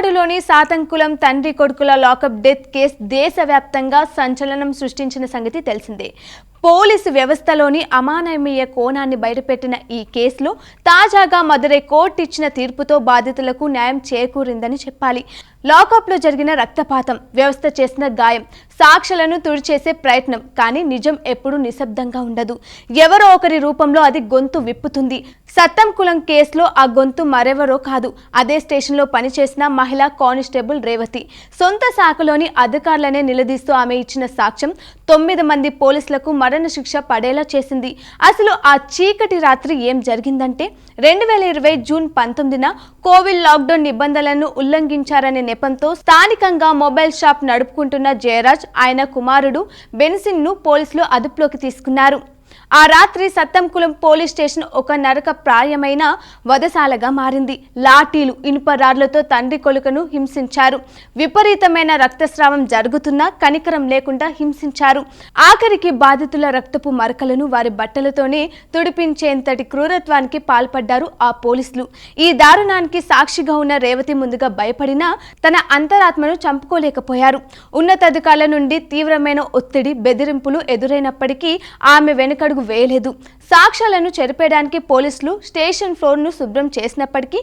పల్నాడులోని సాతంకులం తండ్రి కొడుకుల lockup death case దేశవ్యాప్తంగా సంచలనం సృష్టించిన సంగతి తెలిసిందే. పోలీసు వ్యవస్థలోని అమానవీయ కోణాన్ని బయటపెట్టిన ఈ కేసులో తాజాగా మదురై కోర్టు ఇచ్చిన తీర్పుతో బాధితులకు న్యాయం చేకూరిందని చెప్పాలి. లాకప్లో జరిగిన రక్తపాతం, వ్యవస్థ చేసిన గాయం, సాక్షులను తుడిచేసే ప్రయత్నం, కానీ నిజం ఎప్పుడూ నిశ్శబ్దంగా ఉండదు. ఎవరో ఒకరి రూపంలో అది గొంతు విప్పుతుంది. సత్తంకులం కేసులో ఆ గొంతు మరెవరో కాదు, అదే స్టేషన్లో పనిచేసిన మహిళా కానిస్టేబుల్ రేవతి. సొంత శాఖలోని అధికారులనే నిలదీస్తూ ఆమె ఇచ్చిన సాక్ష్యం 9 మంది పోలీసులకు మరణ శిక్ష పడేలా చేసింది. అసలు ఆ చీకటి రాత్రి ఏం జరిగిందంటే 2020 జూన్ 19న కోవిడ్ లాక్డౌన్ నిబంధనలను ఉల్లంఘించారనే నెపంతో స్థానికంగా మొబైల్ షాప్ నడుపుకుంటున్న జయరాజ్, ఆయన కుమారుడు బెన్సిన్ ను పోలీసులు అదుపులోకి తీసుకున్నారు. ఆ రాత్రి సత్తంకులం పోలీస్ స్టేషన్ ఒక నరక ప్రాయమైన వధశాలగా మారింది. లాఠీలు, ఇనుప రాడ్లతో తండ్రి కొడుకును హింసించారు. విపరీతమైన రక్తస్రావం జరుగుతున్నా కనికరం లేకుండా హింసించారు. ఆఖరికి బాధితుల రక్తపు మరకలను వారి బట్టలతోనే తుడిపించేంతటి క్రూరత్వానికి పాల్పడ్డారు ఆ పోలీసులు. ఈ దారుణానికి సాక్షిగా ఉన్న రేవతి ముందుగా భయపడినా తన అంతరాత్మను చంపుకోలేకపోయారు. ఉన్నతాధికారుల నుండి తీవ్రమైన ఒత్తిడి, బెదిరింపులు ఎదురైనప్పటికీ ఆమె వెనుకడుగు వేయలేదు. సాక్ష్యాలను చెరిపేయడానికి పోలీసులు స్టేషన్ ఫ్లోర్ ను శుభ్రం చేసినప్పటికీ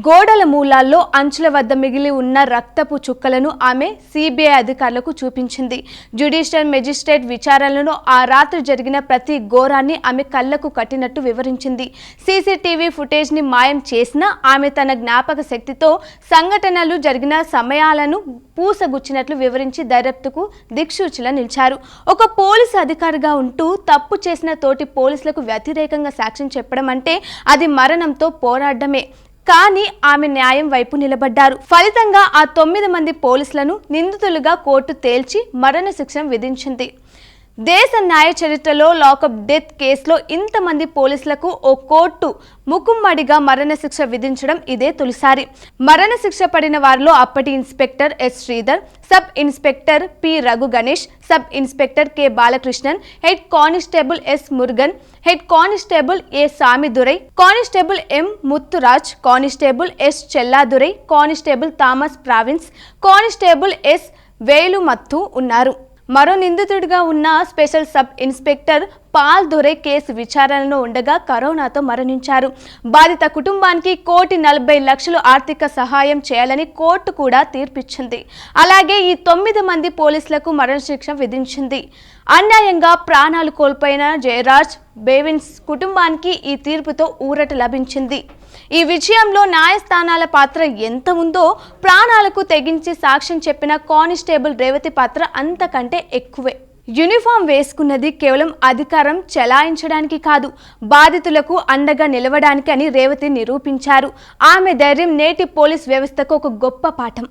గోడల మూలాల్లో అంచుల వద్ద మిగిలి ఉన్న రక్తపు చుక్కలను ఆమె సిబిఐ అధికారులకు చూపించింది. జ్యుడిషియల్ మెజిస్ట్రేట్ విచారణలో ఆ రాత్రి జరిగిన ప్రతి ఘోరాన్ని ఆమె కళ్లకు కట్టినట్టు వివరించింది. సీసీటీవీ ఫుటేజ్ ని మాయం చేసినా ఆమె తన జ్ఞాపక శక్తితో సంఘటనలు జరిగిన సమయాలను పూసగుచ్చినట్లు వివరించి దర్యాప్తుకు దిక్సూచిలా నిలిచారు. ఒక పోలీసు అధికారిగా ఉంటూ తప్పు చేసిన తోటి పోలీసులకు వ్యతిరేకంగా సాక్ష్యం చెప్పడం అంటే అది మరణంతో పోరాడమే. కానీ ఆమె న్యాయం వైపు నిలబడ్డారు. ఫలితంగా ఆ 9 మంది పోలీసులను నిందితులుగా కోర్టు తేల్చి మరణ శిక్ష విధించింది. దేశ న్యాయ చరిత్రలో లాకప్ డెత్ కేసులో ఇంతమంది పోలీసులకు ఓ కోర్టు ముకుమ్మడిగా మరణశిక్ష విధించడం ఇదే తొలిసారి. మరణశిక్ష పడిన వారిలో అప్పటి inspector S Sridhar, sub inspector P Raghu Ganesh, sub inspector K Balakrishnan, head constable S Murugan, head constable A Samidurai, constable M Muthuraj, constable S Chelladurai, constable Thomas Francis, constable S Veilumuthu ఉన్నారు. మరో నిందితుడిగా ఉన్న special sub inspector Paul Durai case విచారణలో ఉండగా కరోనాతో మరణించారు. బాధిత కుటుంబానికి 1,40,00,000 ఆర్థిక సహాయం చేయాలని కోర్టు కూడా తీర్పిచ్చింది. అలాగే ఈ 9 మంది పోలీసులకు మరణశిక్ష విధించింది. అన్యాయంగా ప్రాణాలు కోల్పోయిన జయరాజ్, బేవిన్స్ కుటుంబానికి ఈ తీర్పుతో ఊరట లభించింది. ఈ విజయంలో న్యాయస్థానాల పాత్ర ఎంత ఉందో ప్రాణాలకు తెగించి సాక్ష్యం చెప్పిన కానిస్టేబుల్ రేవతి పాత్ర అంతకంటే ఎక్కువే. యూనిఫామ్ వేసుకున్నది కేవలం అధికారం చెలాయించడానికి కాదు, బాధితులకు అండగా నిలవడానికి అని రేవతి నిరూపించారు. ఆమె ధైర్యం నేటి పోలీస్ వ్యవస్థకు ఒక గొప్ప పాఠం.